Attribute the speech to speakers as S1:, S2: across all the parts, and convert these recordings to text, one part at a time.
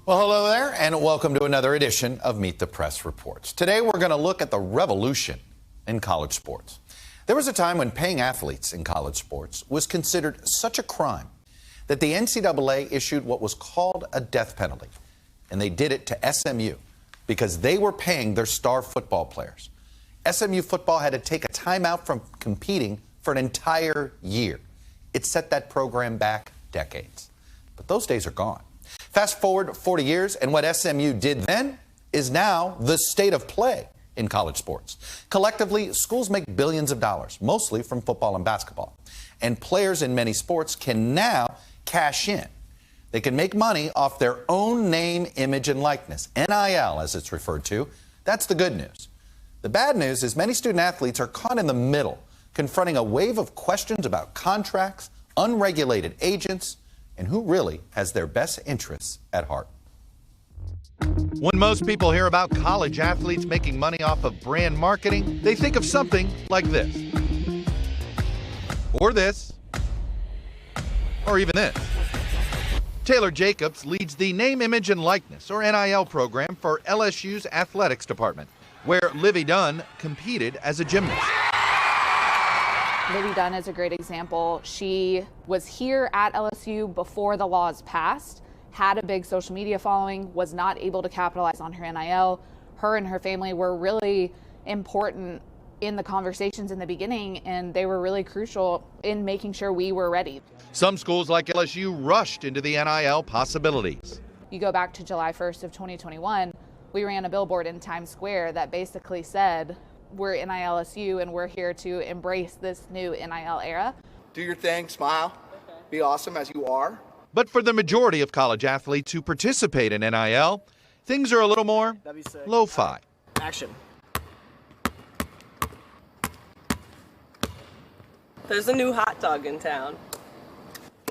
S1: Well, hello there, and welcome to another edition of Meet the Press Reports. Today, we're going to look at the revolution in college sports. There was a time when paying athletes in college sports was considered such a crime that the NCAA issued what was called a death penalty. And they did it to SMU because they were paying their star football players. SMU football had to take a timeout from competing for an entire year. It set that program back decades. But those days are gone. Fast forward 40 years, and what SMU did then is now the state of play in college sports. Collectively, schools make billions of dollars, mostly from football and basketball. And players in many sports can now cash in. They can make money off their own name, image, and likeness, NIL as it's referred to. That's the good news. The bad news is many student athletes are caught in the middle, confronting a wave of questions about contracts, unregulated agents, and who really has their best interests at heart.
S2: When most people hear about college athletes making money off of brand marketing, they think of something like this. Or this. Or even this. Taylor Jacobs leads the Name, Image, and Likeness, or NIL program for LSU's athletics department, where Livy Dunn competed as a gymnast.
S3: Livy Dunn is a great example. She was here at LSU before the laws passed, had a big social media following, was not able to capitalize on her NIL. Her and her family were really important in the conversations in the beginning, and they were really crucial in making sure we were ready.
S2: Some schools like LSU rushed into the NIL possibilities.
S3: You go back to July 1st of 2021, we ran a billboard in Times Square that basically said, we're NILSU and we're here to embrace this new NIL era.
S4: Do your thing, smile, be awesome as you are.
S2: But for the majority of college athletes who participate in NIL, things are a little more lo-fi.
S5: Action. There's a new hot dog in town.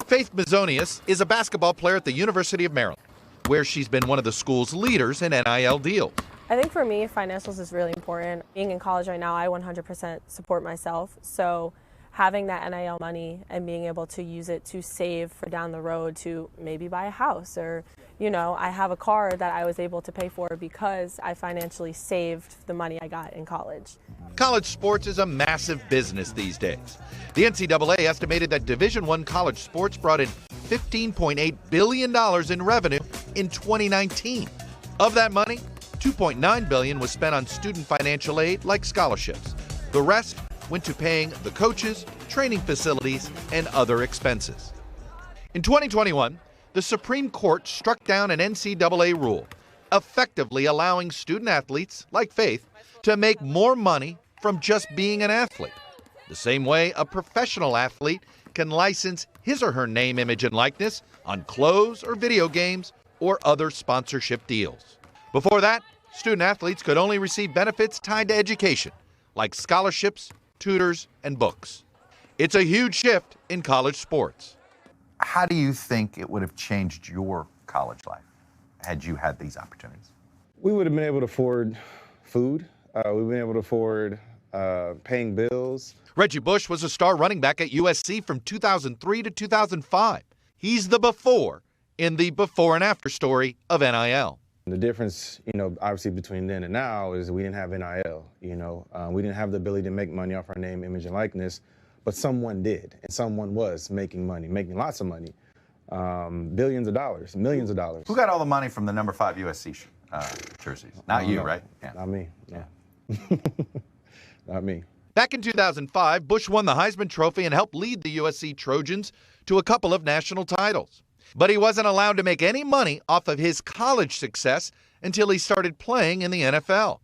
S2: Faith Mazonius is a basketball player at the University of Maryland, where she's been one of the school's leaders in NIL deals.
S6: I think for me, financials is really important. Being in college right now, I 100% support myself. So having that NIL money and being able to use it to save for down the road to maybe buy a house, or, you know, I have a car that I was able to pay for because I financially saved the money I got in college.
S2: College sports is a massive business these days. The NCAA estimated that Division I college sports brought in $15.8 billion in revenue in 2019. Of that money, $2.9 billion was spent on student financial aid like scholarships. The rest went to paying the coaches, training facilities, and other expenses. In 2021, the Supreme Court struck down an NCAA rule, effectively allowing student athletes, like Faith, to make more money from just being an athlete, the same way a professional athlete can license his or her name, image, and likeness on clothes or video games or other sponsorship deals. Before that, student athletes could only receive benefits tied to education, like scholarships, tutors, and books. It's a huge shift in college sports.
S1: How do you think it would have changed your college life had you had these opportunities?
S7: We would have been able to afford food. We've been able to afford paying bills.
S2: Reggie Bush was a star running back at USC from 2003 to 2005. He's the before in the before and after story of NIL.
S7: The difference, obviously between then and now is we didn't have NIL, we didn't have the ability to make money off our name, image, and likeness, but someone did, and someone was making money, making lots of money, billions of dollars, millions of dollars.
S1: Who got all the money from the number 5 USC jerseys? Not you, right?
S7: Yeah. Not me, no. Not me.
S2: Back in 2005, Bush won the Heisman Trophy and helped lead the USC Trojans to a couple of national titles. But he wasn't allowed to make any money off of his college success until he started playing in the NFL.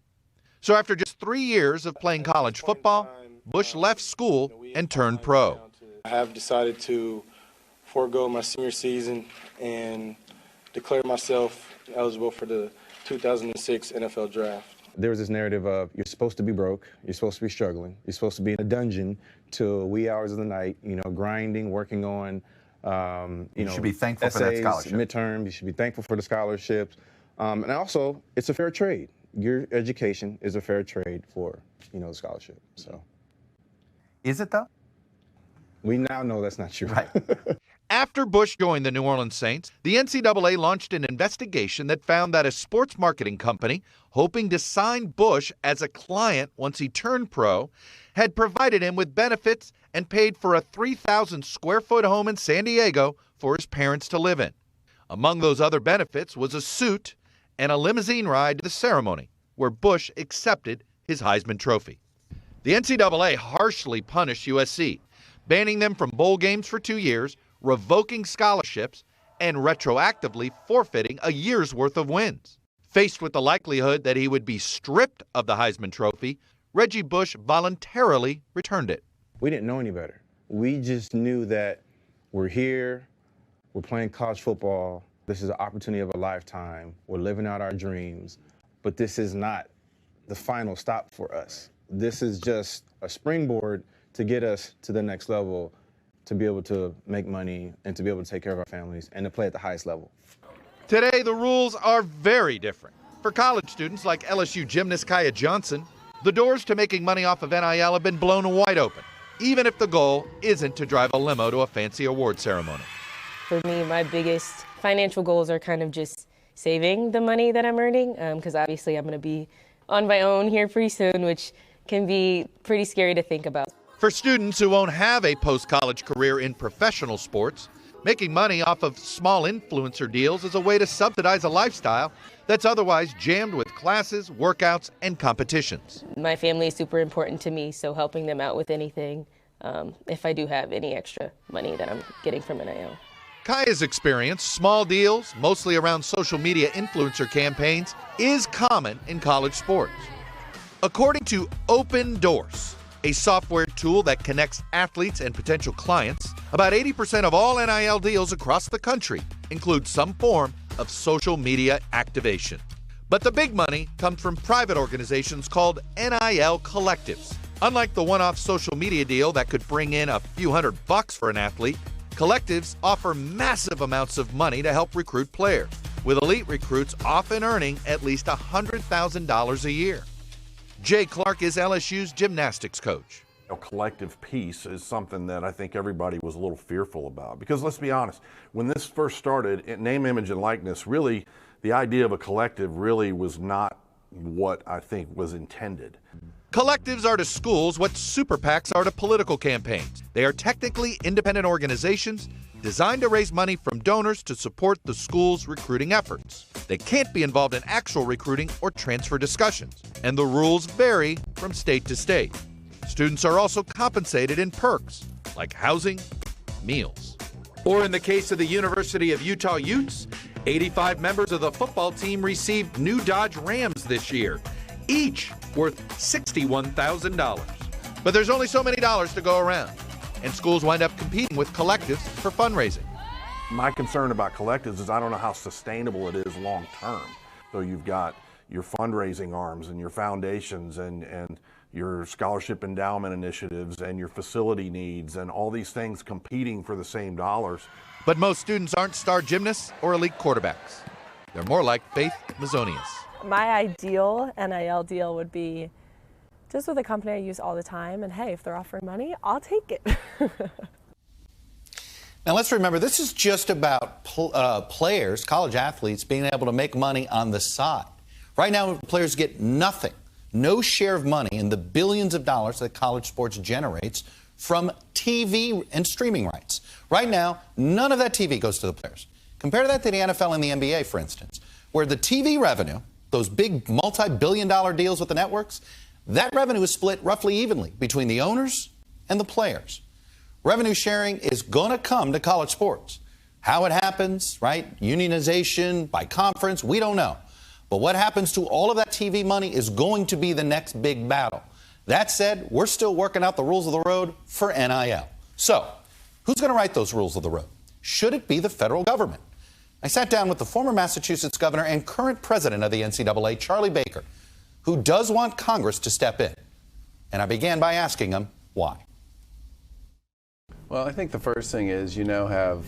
S2: So after just 3 years of playing college football, Bush left school and turned pro.
S8: I have decided to forego my senior season and declare myself eligible for the 2006 NFL Draft.
S7: There was this narrative of you're supposed to be broke, you're supposed to be struggling, you're supposed to be in a dungeon till wee hours of the night, grinding, working on
S1: you should be thankful
S7: essays,
S1: for that scholarship.
S7: Midterm, you should be thankful for the scholarships. And also, it's a fair trade. Your education is a fair trade for, the scholarship. So,
S1: is it though?
S7: We now know that's not true.
S1: Right.
S2: After Bush joined the New Orleans Saints, the NCAA launched an investigation that found that a sports marketing company, hoping to sign Bush as a client once he turned pro, had provided him with benefits and paid for a 3,000 square foot home in San Diego for his parents to live in. Among those other benefits was a suit and a limousine ride to the ceremony, where Bush accepted his Heisman Trophy. The NCAA harshly punished USC, banning them from bowl games for 2 years, revoking scholarships, and retroactively forfeiting a year's worth of wins. Faced with the likelihood that he would be stripped of the Heisman Trophy, Reggie Bush voluntarily returned it.
S7: We didn't know any better. We just knew that we're here, we're playing college football, this is an opportunity of a lifetime, we're living out our dreams, but this is not the final stop for us. This is just a springboard to get us to the next level, to be able to make money and to be able to take care of our families and to play at the highest level.
S2: Today, the rules are very different. For college students like LSU gymnast Kaya Johnson, the doors to making money off of NIL have been blown wide open, even if the goal isn't to drive a limo to a fancy award ceremony.
S9: For me, my biggest financial goals are kind of just saving the money that I'm earning, because obviously I'm going to be on my own here pretty soon, which can be pretty scary to think about.
S2: For students who won't have a post-college career in professional sports, making money off of small influencer deals is a way to subsidize a lifestyle that's otherwise jammed with classes, workouts, and competitions.
S9: My family is super important to me, so helping them out with anything, if I do have any extra money that I'm getting from NIL.
S2: Kaya's experience, small deals, mostly around social media influencer campaigns, is common in college sports. According to Open Doors, a software tool that connects athletes and potential clients, about 80% of all NIL deals across the country include some form of social media activation. But the big money comes from private organizations called NIL collectives. Unlike the one-off social media deal that could bring in a few $100 for an athlete, collectives offer massive amounts of money to help recruit players, with elite recruits often earning at least $100,000 a year. Jay Clark is LSU's gymnastics coach.
S10: A collective piece is something that I think everybody was a little fearful about. Because let's be honest, when this first started, name, image, and likeness, really, the idea of a collective really was not what I think was intended.
S2: Collectives are to schools what super PACs are to political campaigns. They are technically independent organizations designed to raise money from donors to support the school's recruiting efforts. They can't be involved in actual recruiting or transfer discussions, and the rules vary from state to state. Students are also compensated in perks, like housing, meals. Or in the case of the University of Utah Utes, 85 members of the football team received new Dodge Rams this year, each worth $61,000. But there's only so many dollars to go around, and schools wind up competing with collectives for fundraising.
S10: My concern about collectives is I don't know how sustainable it is long term. So you've got your fundraising arms and your foundations and your scholarship endowment initiatives and your facility needs and all these things competing for the same dollars.
S2: But most students aren't star gymnasts or elite quarterbacks. They're more like Faith Mazonius.
S6: My ideal NIL deal would be just with a company I use all the time, and hey, if they're offering money, I'll take it.
S1: Now let's remember, this is just about players, college athletes, being able to make money on the side. Right now, players get nothing, no share of money in the billions of dollars that college sports generates from TV and streaming rights. Right now, none of that TV goes to the players. Compare that to the NFL and the NBA, for instance, where the TV revenue, those big multi-billion-dollar deals with the networks, that revenue is split roughly evenly between the owners and the players. Revenue sharing is going to come to college sports. How it happens, right? Unionization, by conference, we don't know. But what happens to all of that TV money is going to be the next big battle. That said, we're still working out the rules of the road for NIL. So, who's going to write those rules of the road? Should it be the federal government? I sat down with the former Massachusetts governor and current president of the NCAA, Charlie Baker, who does want Congress to step in. And I began by asking him why.
S11: Well, I think the first thing is you now have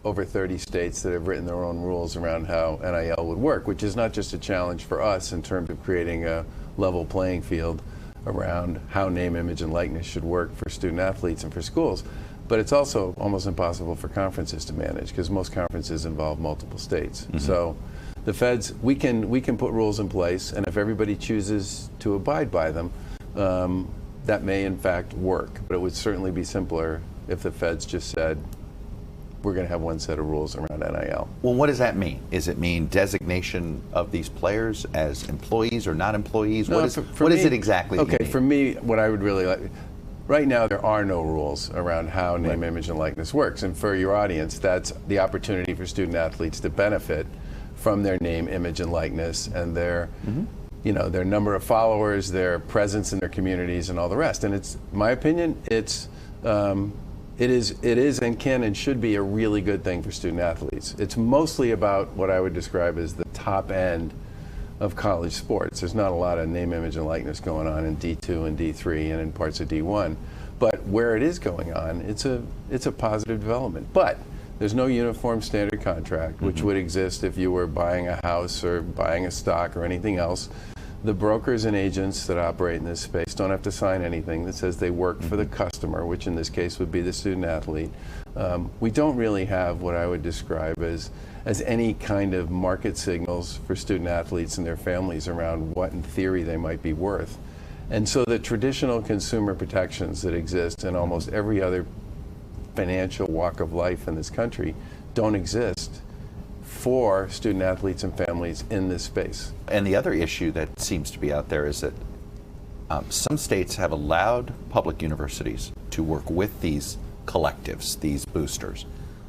S11: over 30 states that have written their own rules around how NIL would work, which is not just a challenge for us in terms of creating a level playing field around how name, image, and likeness should work for student athletes and for schools, but it's also almost impossible for conferences to manage because most conferences involve multiple states. So the feds, we can put rules in place, and if everybody chooses to abide by them, that may in fact work. But it would certainly be simpler if the feds just said, we're going to have one set of rules around NIL.
S1: Well, what does that mean? Does it mean designation of these players as employees or not employees?
S11: No,
S1: what is it exactly?
S11: Okay, for me, what I would really like, right now there are no rules around how name, image, and likeness works. And for your audience, that's the opportunity for student athletes to benefit from their name, image, and likeness, and their, you know, their number of followers, their presence in their communities, and all the rest. And it's, my opinion, it is and can and should be a really good thing for student athletes. It's mostly about what I would describe as the top end of college sports. There's not a lot of name, image, and likeness going on in D2 and D3 and in parts of D1. But where it is going on, it's a positive development. But there's no uniform standard contract, which would exist if you were buying a house or buying a stock or anything else. The brokers and agents that operate in this space don't have to sign anything that says they work for the customer, which in this case would be the student athlete. We don't really have what I would describe as any kind of market signals for student athletes and their families around what in theory they might be worth. And so the traditional consumer protections that exist in almost every other financial walk of life in this country don't exist for student athletes and families in this space.
S1: And the other issue that seems to be out there is that some states have allowed public universities to work with these collectives, these boosters.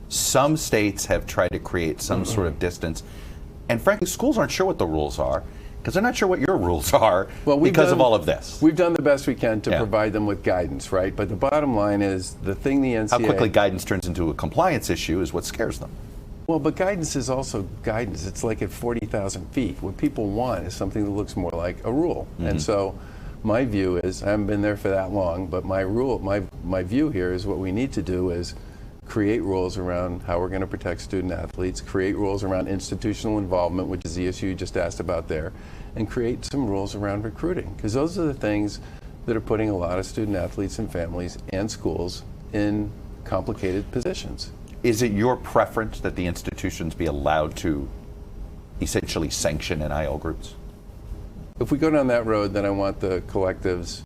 S1: Some states have tried to create some sort of distance. And frankly, schools aren't sure what the rules are because they're not sure what your rules are because of all of this.
S11: We've done the best we can to provide them with guidance, right? But the bottom line is the thing the NCAA...
S1: How quickly guidance turns into a compliance issue is what scares them.
S11: Well, but guidance is also guidance. It's like at 40,000 feet. What people want is something that looks more like a rule. And so my view is, I haven't been there for that long, but my view here is what we need to do is create rules around how we're going to protect student athletes, create rules around institutional involvement, which is the issue you just asked about there, and create some rules around recruiting. Because those are the things that are putting a lot of student athletes and families and schools in complicated positions.
S1: Is it your preference that the institutions be allowed to essentially sanction NIL groups?
S11: If we go down that road, then I want the collectives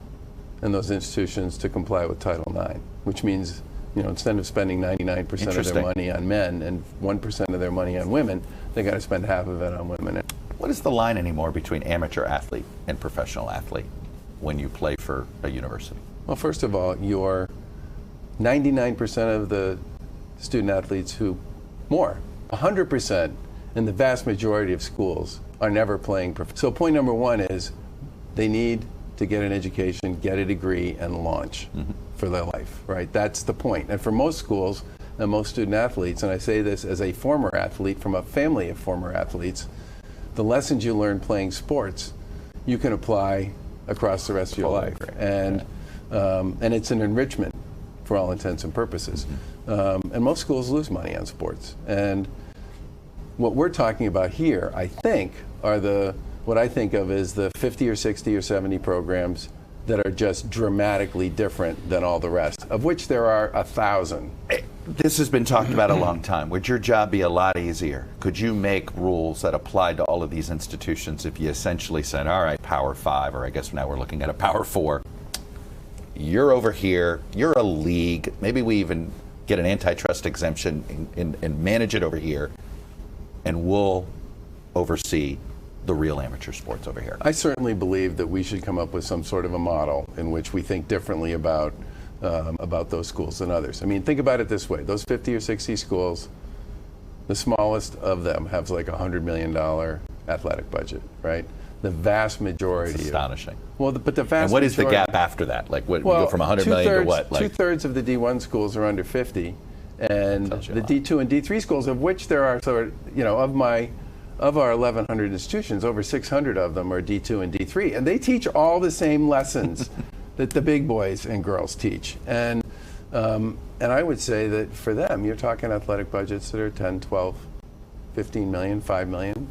S11: and those institutions to comply with Title IX, which means, you know, instead of spending 99% of their money on men and 1% of their money on women, they got to spend half of it on women.
S1: What is the line anymore between amateur athlete and professional athlete when you play for a university?
S11: Well, first of all, you're 99% of the student athletes who, 100% in the vast majority of schools are never playing. So point number one is they need to get an education, get a degree, and launch for their life, right? That's the point. And for most schools and most student athletes, and I say this as a former athlete from a family of former athletes, the lessons you learn playing sports, you can apply across the rest of your life. And it's an enrichment for all intents and purposes. And most schools lose money on sports. And what we're talking about here, I think, are what I think of as the 50 or 60 or 70 programs that are just dramatically different than all the rest, of which there are 1,000.
S1: This has been talked about a long time. Would your job be a lot easier? Could you make rules that applied to all of these institutions if you essentially said, all right, Power 5, or I guess now we're looking at a Power 4, you're over here, you're a league, maybe we even get an antitrust exemption and manage it over here, and we'll oversee the real amateur sports over here?
S11: I certainly believe that we should come up with some sort of a model in which we think differently about those schools than others. I mean, think about it this way. Those 50 or 60 schools, the smallest of them has like $100 million athletic budget, right? The vast majority.
S1: It's astonishing.
S11: But the vast
S1: And what is
S11: majority,
S1: the gap after that? Like, what, we go from 100 million to what? Like,
S11: 2/3 of the D1 schools are under 50, and the D2 and D3 schools, of which there are sort of, you know, of our 1,100 institutions, over 600 of them are D2 and D3, and they teach all the same lessons that the big boys and girls teach. And I would say that for them, you're talking athletic budgets that are 10, 12, 15 million, 5 million.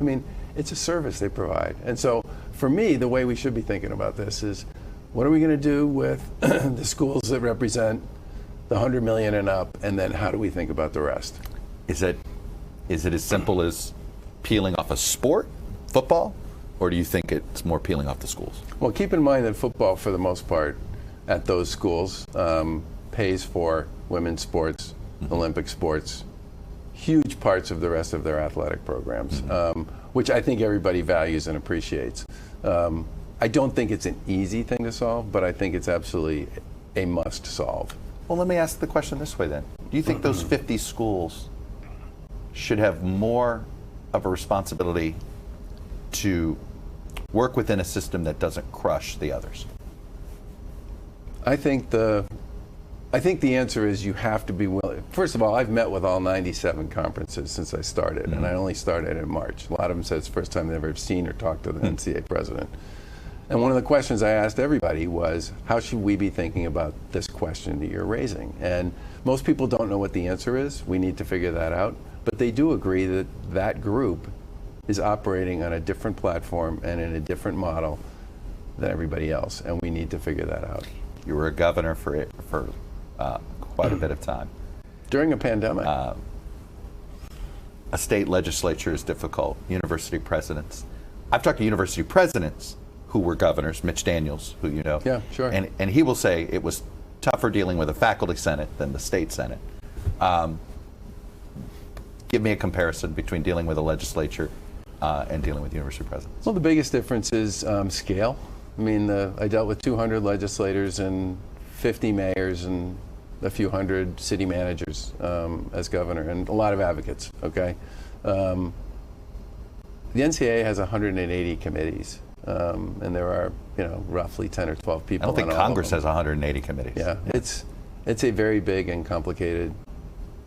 S11: I mean, it's a service they provide. And so for me, the way we should be thinking about this is, what are we going to do with the schools that represent the 100 million and up, and then how do we think about the rest?
S1: Is it as simple as peeling off a sport, football, or do you think it's more peeling off the schools?
S11: Well, keep in mind that football, for the most part, at those schools, pays for women's sports, Olympic sports, huge parts of the rest of their athletic programs, which I think everybody values and appreciates. I don't think it's an easy thing to solve, but I think it's absolutely a must solve.
S1: Well, let me ask the question this way then. Do you think those 50 schools should have more of a responsibility to work within a system that doesn't crush the others?
S11: I think the answer is you have to be willing. First of all, I've met with all 97 conferences since I started, and I only started in March. A lot of them said it's the first time they've ever seen or talked to the NCAA president. And one of the questions I asked everybody was, how should we be thinking about this question that you're raising? And most people don't know what the answer is. We need to figure that out. But they do agree that that group is operating on a different platform and in a different model than everybody else, and we need to figure that out.
S1: You were a governor for quite a bit of time.
S11: During a pandemic.
S1: A state legislature is difficult. University presidents. I've talked to university presidents who were governors, Mitch Daniels, who you know.
S11: Yeah, sure.
S1: And he will say it was tougher dealing with a faculty senate than the state senate. Give me a comparison between dealing with a legislature and dealing with university presidents.
S11: Well, the biggest difference is scale. I mean, I dealt with 200 legislators and 50 mayors and a few hundred city managers as governor, and a lot of advocates, okay? The NCAA has 180 committees, and there are, roughly 10 or 12 people.
S1: I don't think
S11: on all
S1: Congress
S11: of them.
S1: has 180 committees.
S11: Yeah, it's a very big and complicated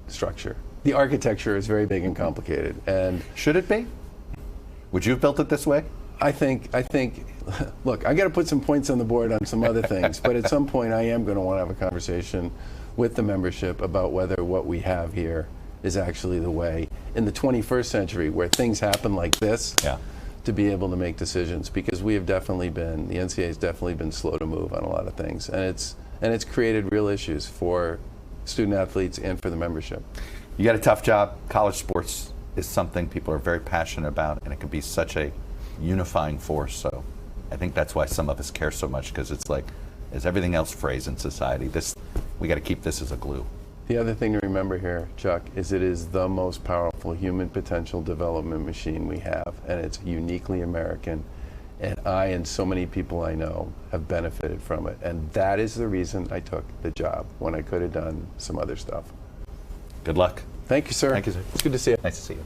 S11: structure. The architecture is very big and complicated, and
S1: should it be? Would you have built it this way?
S11: I think. Look, I got to put some points on the board on some other things, but at some point I am going to want to have a conversation with the membership about whether what we have here is actually the way in the 21st century, where things happen like this, to be able to make decisions, because we have definitely been, the NCAA has definitely been slow to move on a lot of things, and it's created real issues for student athletes and for the membership.
S1: You got a tough job. College sports is something people are very passionate about, and it can be such a unifying force. So I think that's why some of us care so much, because it's like, as everything else frays in society, we got to keep this as a glue.
S11: The other thing to remember here, Chuck, is it is the most powerful human potential development machine we have, and it's uniquely American. And I and so many people I know have benefited from it. And that is the reason I took the job when I could have done some other stuff.
S1: Good luck.
S11: Thank you, sir.
S1: Thank you, sir.
S11: It's good to see you.
S1: Nice to see you.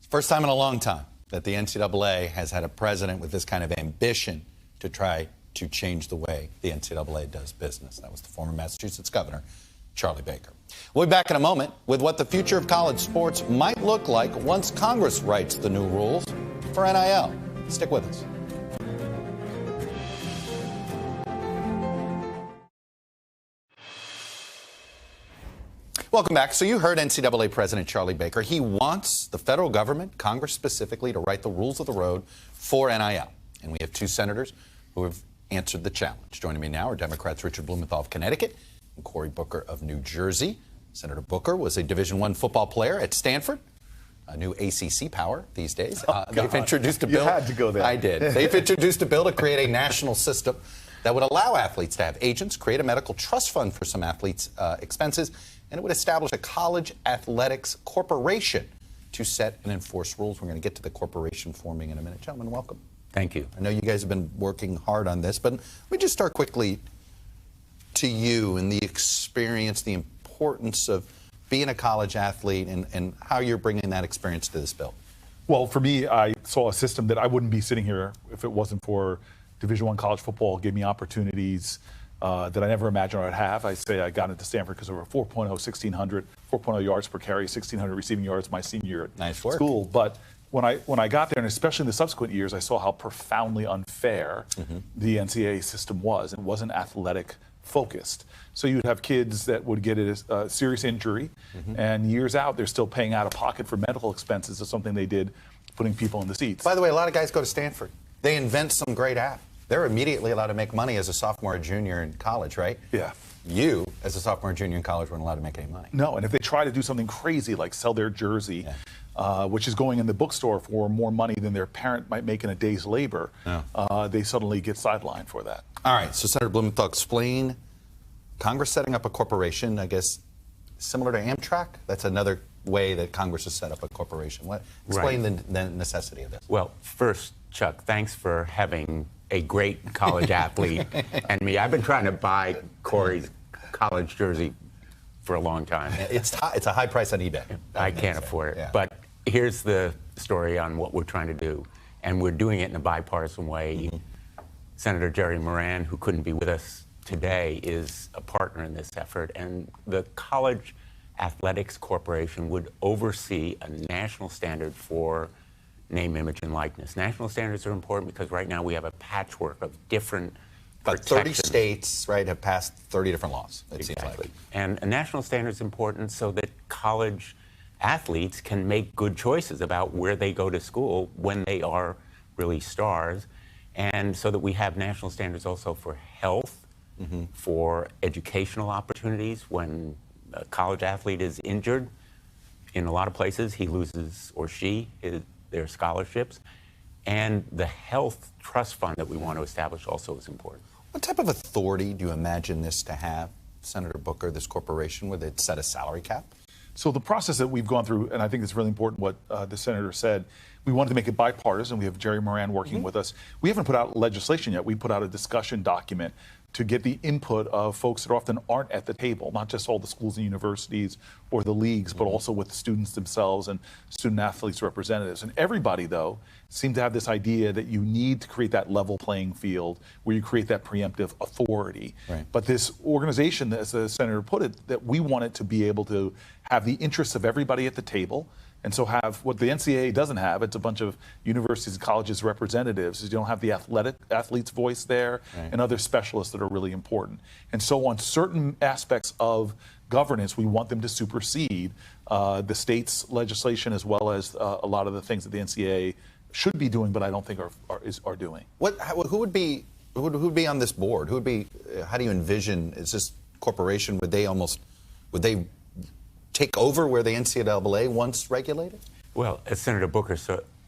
S1: First time in a long time that the NCAA has had a president with this kind of ambition to try to change the way the NCAA does business. That was the former Massachusetts governor, Charlie Baker. We'll be back in a moment with what the future of college sports might look like once Congress writes the new rules for NIL. Stick with us. Welcome back. So you heard NCAA President Charlie Baker. He wants the federal government, Congress specifically, to write the rules of the road for NIL. And we have two senators who have answered the challenge. Joining me now are Democrats Richard Blumenthal of Connecticut and Cory Booker of New Jersey. Senator Booker was a Division I football player at Stanford, a new ACC power these days. They've introduced a bill.
S12: You had to go there.
S1: I did. They've introduced a bill to create a national system that would allow athletes to have agents, create a medical trust fund for some athletes' expenses, and it would establish a college athletics corporation to set and enforce rules. We're going to get to the corporation forming in a minute. Gentlemen, welcome.
S13: Thank you.
S1: I know you guys have been working hard on this, but let me just start quickly to you and the experience, the importance of being a college athlete and how you're bringing that experience to this bill.
S12: Well, for me, I saw a system that I wouldn't be sitting here if it wasn't for Division I college football. It gave me opportunities that I never imagined I'd have. I say I got into Stanford because of a 4.0, 1,600, 4.0 yards per carry, 1,600 receiving yards my senior year at school. But when I got there, and especially in the subsequent years, I saw how profoundly unfair the NCAA system was. It wasn't athletic focused. So you'd have kids that would get a serious injury, and years out, they're still paying out of pocket for medical expenses of something they did, putting people in the seats.
S1: By the way, a lot of guys go to Stanford. They invent some great app. they're immediately allowed to make money as a sophomore or junior in college, right?
S12: Yeah.
S1: You, as a sophomore or junior in college, weren't allowed to make any money.
S12: No, and if they try to do something crazy like sell their jersey, which is going in the bookstore for more money than their parent might make in a day's labor, they suddenly get sidelined for that.
S1: All right, so Senator Blumenthal, explain Congress setting up a corporation, I guess, similar to Amtrak? That's another way that Congress has set up a corporation. Explain the necessity of this.
S13: Well, first, Chuck, thanks for having a great college athlete and me. I've been trying to buy Corey's college jersey for a long time.
S1: It's a high price on eBay.
S13: I can't afford it. But here's the story on what we're trying to do, and we're doing it in a bipartisan way. Senator Jerry Moran, who couldn't be with us today, is a partner in this effort, and the College Athletics Corporation would oversee a national standard for name, image, and likeness. National standards are important because right now we have a patchwork of different
S1: About 30 states, right, have passed 30 different laws, it seems like.
S13: And a national standard is important so that college athletes can make good choices about where they go to school when they are really stars, and so that we have national standards also for health, for educational opportunities. When a college athlete is injured, in a lot of places, he loses, or she, their scholarships. And the health trust fund that we want to establish also is important.
S1: What type of authority do you imagine this to have, Senator Booker, this corporation, where they'd set a salary cap?
S12: So the process that we've gone through, and I think it's really important what the senator said, we wanted to make it bipartisan. We have Jerry Moran working with us. We haven't put out legislation yet. We put out a discussion document to get the input of folks that often aren't at the table, not just all the schools and universities or the leagues, but also with the students themselves and student athletes representatives. And everybody, though, seemed to have this idea that you need to create that level playing field where you create that preemptive authority.
S1: Right.
S12: But this organization, as the senator put it, that we want it to be able to have the interests of everybody at the table, and so have what the NCAA doesn't have. It's a bunch of universities and colleges representatives. You don't have the athlete's voice there, and other specialists that are really important. And so on certain aspects of governance, we want them to supersede the state's legislation, as well as a lot of the things that the NCAA should be doing, but I don't think are doing.
S1: Who would be on this board? Who would be? How do you envision? Is this corporation? Would they take over where the NCAA once regulated?
S13: Well, as Senator Booker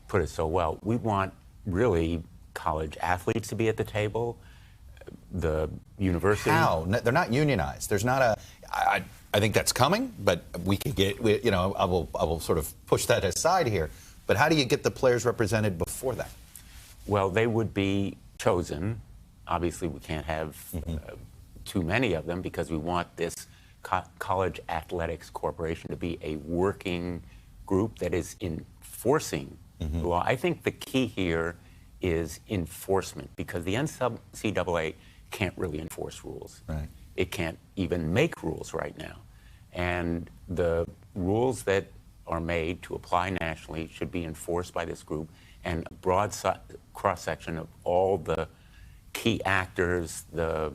S13: put it so well, we want really college athletes to be at the table, the university.
S1: How? They're not unionized. There's not a. I think that's coming, but we could get. I will sort of push that aside here. But how do you get the players represented before that?
S13: Well, they would be chosen. Obviously, we can't have too many of them because we want this College Athletics Corporation to be a working group that is enforcing the law. I think the key here is enforcement, because the NCAA can't really enforce rules.
S1: Right.
S13: It can't even make rules right now. And the rules that are made to apply nationally should be enforced by this group, and a broad cross-section of all the key actors, the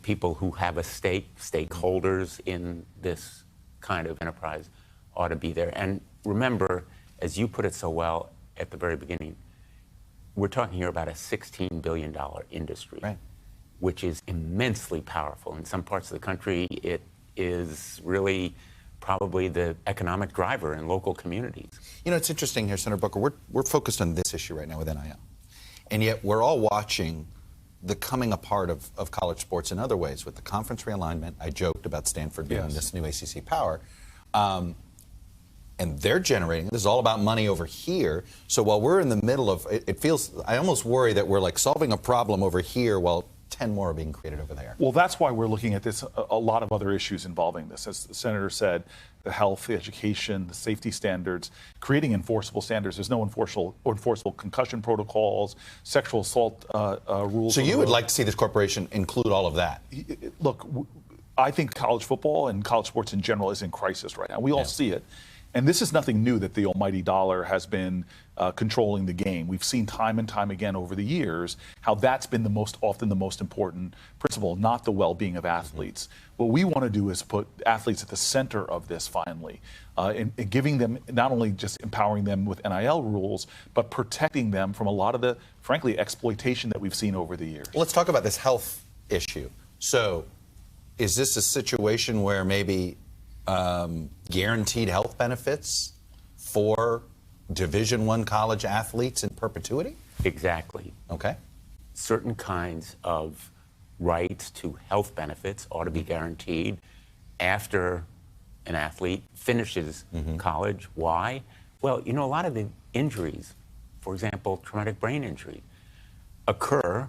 S13: people who have a stakeholders in this kind of enterprise ought to be there. And remember, as you put it so well at the very beginning, we're talking here about a $16 billion industry, which is immensely powerful. In some parts of the country, it is really probably the economic driver in local communities.
S1: You know, it's interesting here, Senator Booker. We're focused on this issue right now with NIL. And yet we're all watching the coming apart of college sports in other ways with the conference realignment. I joked about Stanford being this new ACC power. And they're generating, this is all about money over here. So while we're in the middle of, it feels, I almost worry that we're like solving a problem over here while 10 more are being created over there.
S12: Well, that's why we're looking at this, a lot of other issues involving this. As the senator said, the health, the education, the safety standards, creating enforceable standards. There's no enforceable concussion protocols, sexual assault rules.
S1: So you would like to see this corporation include all of that?
S12: Look, I think college football and college sports in general is in crisis right now. We all see it. And this is nothing new that the almighty dollar has been controlling the game. We've seen time and time again over the years how that's been often the most important principle, not the well-being of athletes. What we want to do is put athletes at the center of this finally, and giving them, not only just empowering them with NIL rules, but protecting them from a lot of the, frankly, exploitation that we've seen over the years.
S1: Well, let's talk about this health issue. So is this a situation where maybe guaranteed health benefits for Division I college athletes in perpetuity?
S13: Exactly.
S1: Okay.
S13: Certain kinds of rights to health benefits ought to be guaranteed after an athlete finishes college. Why? Well, you know, a lot of the injuries, for example, traumatic brain injury, occur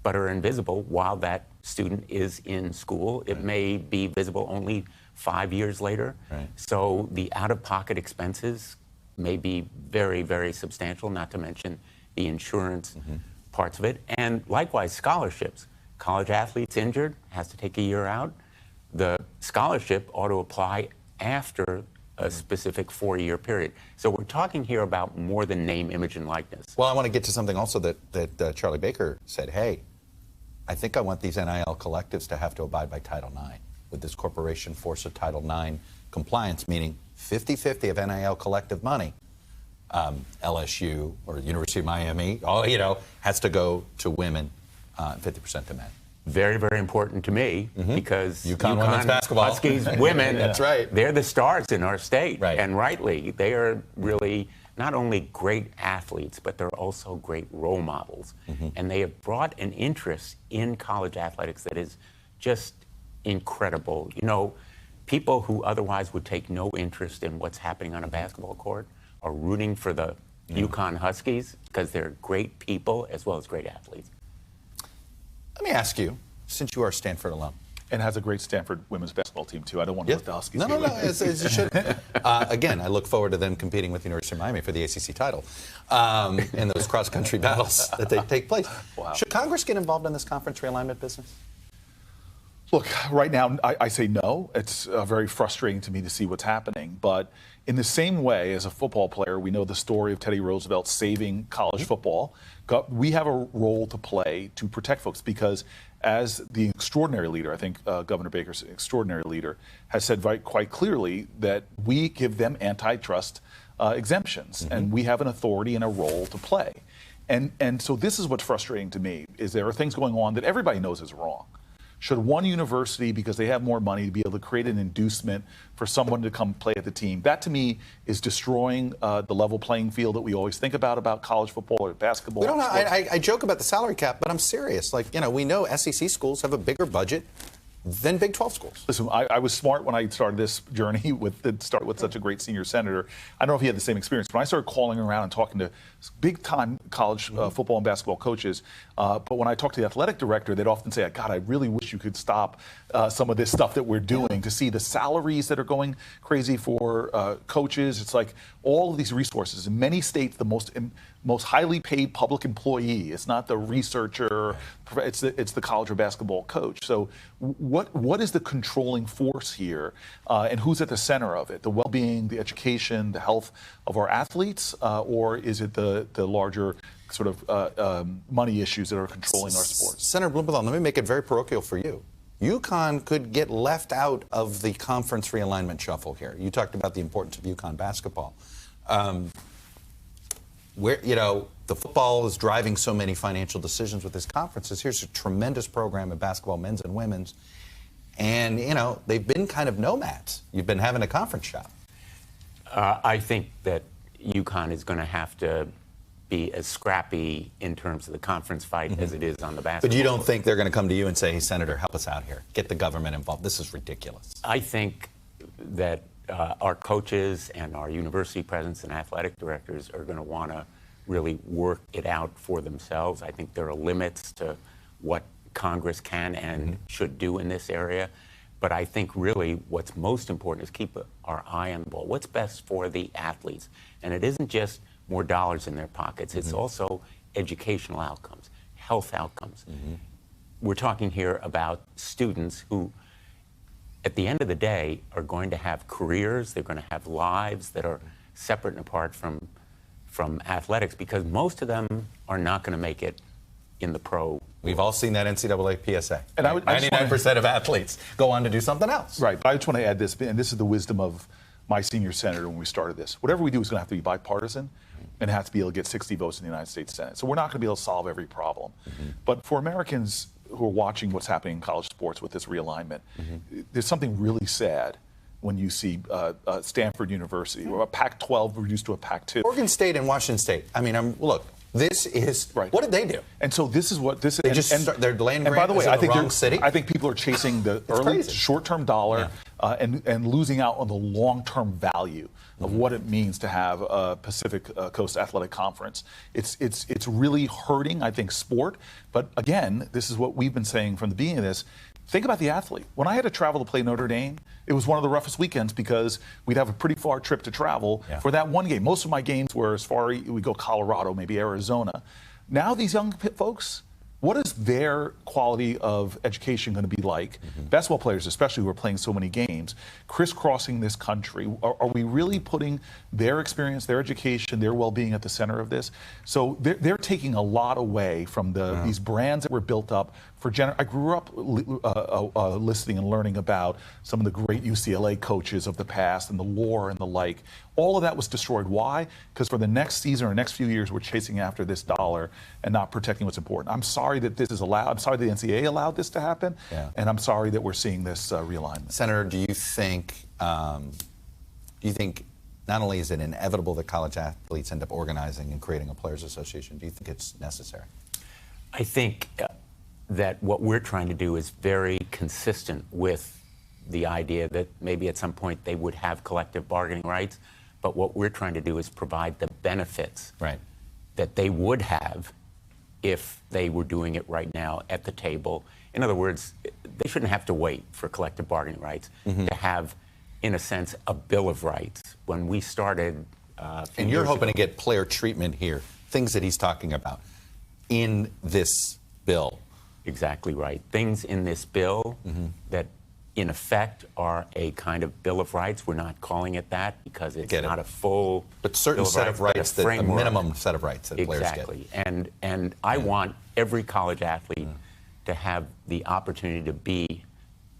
S13: but are invisible while that student is in school. It may be visible only 5 years later.
S1: Right.
S13: So the out-of-pocket expenses may be very, very substantial, not to mention the insurance parts of it. And likewise, scholarships. College athletes injured, has to take a year out. The scholarship ought to apply after a specific 4-year period. So we're talking here about more than name, image, and likeness.
S1: Well, I want to get to something also that Charlie Baker said, hey, I think I want these NIL collectives to have to abide by Title IX. Would this corporation force a Title IX compliance, meaning 50-50 of NIL collective money, LSU or University of Miami, has to go to women, 50% to men.
S13: Very, very important to me because
S1: UConn women's basketball.
S13: Huskies women,
S1: That's right.
S13: They're the stars in our state,
S1: Right.
S13: and rightly. They are really not only great athletes, but they're also great role models. And they have brought an interest in college athletics that is just incredible. You know, people who otherwise would take no interest in what's happening on a basketball court are rooting for the UConn Huskies because they're great people as well as great athletes.
S1: Let me ask you, since you are a Stanford alum.
S12: And has a great Stanford women's basketball team, too. I don't want to let the Huskies
S1: No, as you should. Again, I look forward to them competing with the University of Miami for the ACC title in those cross-country battles that they take place.
S12: Wow.
S1: Should Congress get involved in this conference realignment business?
S12: Look, right now, I say no. It's very frustrating to me to see what's happening. But in the same way, as a football player, we know the story of Teddy Roosevelt saving college football. We have a role to play to protect folks because as the extraordinary leader, I think Governor Baker's extraordinary leader, has said quite clearly that we give them antitrust exemptions. And we have an authority and a role to play. And so this is what's frustrating to me, is there are things going on that everybody knows is wrong. Should one university, because they have more money, be able to create an inducement for someone to come play at the team? That, to me, is destroying the level playing field that we always think about college football or basketball.
S1: We don't know. I joke about the salary cap, but I'm serious. Like, we know SEC schools have a bigger budget than Big 12 schools.
S12: Listen, I was smart when I started this journey with such a great senior senator. I don't know if he had the same experience. When I started calling around and talking to big-time college football and basketball coaches, but when I talked to the athletic director, they'd often say, God, I really wish you could stop some of this stuff that we're doing to see the salaries that are going crazy for coaches. It's like all of these resources. In many states, the most highly paid public employee. It's not the researcher. It's the college or basketball coach. So what is the controlling force here, and who's at the center of it? The well-being, the education, the health of our athletes, or is it the larger sort of money issues that are controlling our sports?
S1: Senator Blumenthal, let me make it very parochial for you. UConn could get left out of the conference realignment shuffle here. You talked about the importance of UConn basketball. Where the football is driving so many financial decisions with this conference. Here's a tremendous program in basketball, men's and women's, and they've been kind of nomads. You've been having a conference shop.
S13: I think that UConn is going to have to be as scrappy in terms of the conference fight as it is on the basketball.
S1: But you don't think they're going to come to you and say, hey, Senator, help us out here. Get the government involved. This is ridiculous.
S13: I think that our coaches and our university presidents and athletic directors are going to want to really work it out for themselves. I think there are limits to what Congress can and should do in this area. But I think really what's most important is keep our eye on the ball. What's best for the athletes? And it isn't just more dollars in their pockets. It's also educational outcomes, health outcomes. We're talking here about students who at the end of the day, are going to have careers, they're going to have lives that are separate and apart from athletics, because most of them are not going to make it in the pro.
S1: We've all seen that NCAA PSA.
S12: And
S1: 99% of athletes go on to do something else.
S12: Right, but I just want to add this, and this is the wisdom of my senior senator when we started this. Whatever we do is going to have to be bipartisan and have to be able to get 60 votes in the United States Senate. So we're not going to be able to solve every problem. But for Americans who are watching what's happening in college sports with this realignment, there's something really sad when you see Stanford University, or a Pac-12 reduced to a Pac-2.
S1: Oregon State and Washington State. I mean, look, this is
S12: right.
S1: What did they do?
S12: And so this is what this is.
S1: They just they're land
S12: and by the way, I think
S1: wrong city.
S12: I think people are chasing the early short-term dollar and losing out on the long-term value of what it means to have a Pacific Coast Athletic Conference. It's really hurting, I think, sport. But again, this is what we've been saying from the beginning of this. Think about the athlete. When I had to travel to play Notre Dame, it was one of the roughest weekends because we'd have a pretty far trip to travel for that one game. Most of my games were as far as we go Colorado, maybe Arizona. Now these young folks, what is their quality of education going to be like? Basketball players, especially, who are playing so many games, crisscrossing this country. Are we really putting their experience, their education, their well-being at the center of this? So they're taking a lot away from these brands that were built up for I grew up listening and learning about some of the great UCLA coaches of the past and the lore and the like. All of that was destroyed. Why? Because for the next season or next few years, we're chasing after this dollar and not protecting what's important. I'm sorry that this is allowed. I'm sorry the NCAA allowed this to happen, and I'm sorry that we're seeing this realignment.
S1: Senator, do you think not only is it inevitable that college athletes end up organizing and creating a players' association, do you think it's necessary?
S13: I think that what we're trying to do is very consistent with the idea that maybe at some point they would have collective bargaining rights, but what we're trying to do is provide the benefits that they would have if they were doing it right now at the table. In other words, they shouldn't have to wait for collective bargaining rights to have, in a sense, a Bill of Rights. When we started
S1: and you're hoping to get player treatment here, things that he's talking about in this bill.
S13: Exactly right. Things in this bill that, in effect, are a kind of Bill of Rights. We're not calling it that because it's not a full
S1: but certain
S13: Bill of
S1: set of rights, that a minimum set of rights that players get.
S13: Exactly. And I want every college athlete to have the opportunity to be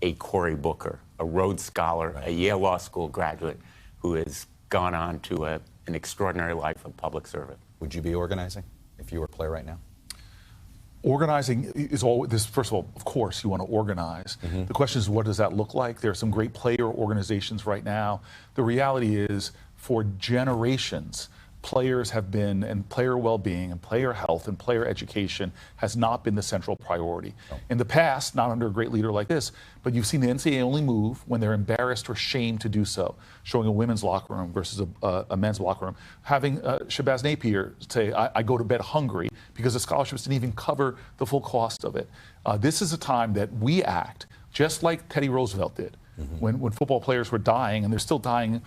S13: a Cory Booker, a Rhodes Scholar, a Yale Law School graduate who has gone on to an extraordinary life of public service.
S1: Would you be organizing if you were a player right now?
S12: Organizing is always this. First of all, of course, you want to organize. The question is, what does that look like? There are some great player organizations right now. The reality is, for generations, players have been, and player well-being and player health and player education has not been the central priority. In the past, not under a great leader like this, but you've seen the NCAA only move when they're embarrassed or shamed to do so, showing a women's locker room versus a men's locker room. Having Shabazz Napier say, I go to bed hungry because the scholarships didn't even cover the full cost of it. This is a time that we act just like Teddy Roosevelt did when football players were dying, and they're still dying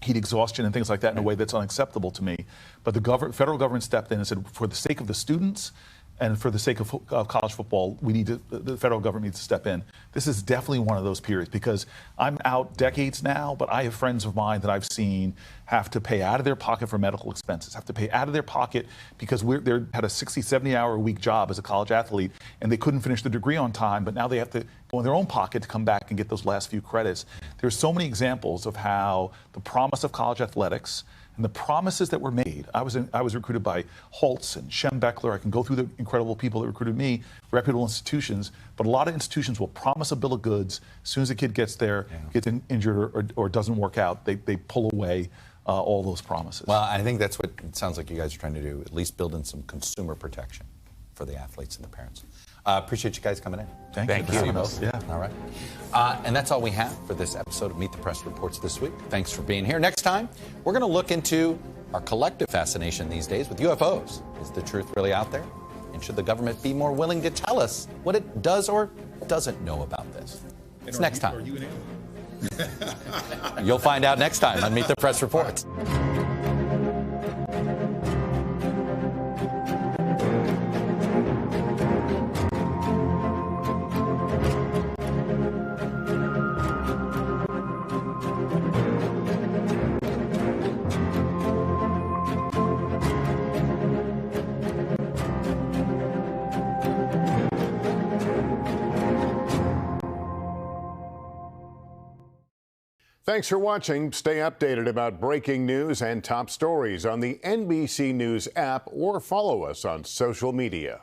S12: heat exhaustion and things like that in a way that's unacceptable to me. But the federal government stepped in and said, for the sake of the students and for the sake of college football, the federal government needs to step in. This is definitely one of those periods because I'm out decades now, but I have friends of mine that I've seen have to pay out of their pocket for medical expenses, have to pay out of their pocket because they had a 60, 70-hour-a-week job as a college athlete, and they couldn't finish the degree on time, but now they have to go in their own pocket to come back and get those last few credits. There's so many examples of how the promise of college athletics and the promises that were made. I was recruited by Holtz and Shem Beckler. I can go through the incredible people that recruited me, reputable institutions, but a lot of institutions will promise a bill of goods. As soon as a kid gets there, gets injured or doesn't work out, they pull away all those promises.
S1: Well, I think that's what it sounds like you guys are trying to do, at least build in some consumer protection for the athletes and the parents. Appreciate you guys coming in.
S12: Thank you.
S1: Yeah. All right. And that's all we have for this episode of Meet the Press Reports this week. Thanks for being here. Next time, we're going to look into our collective fascination these days with UFOs. Is the truth really out there? And should the government be more willing to tell us what it does or doesn't know about this? It's next time. You'll find out next time on Meet the Press Reports.
S14: Thanks for watching. Stay updated about breaking news and top stories on the NBC News app or follow us on social media.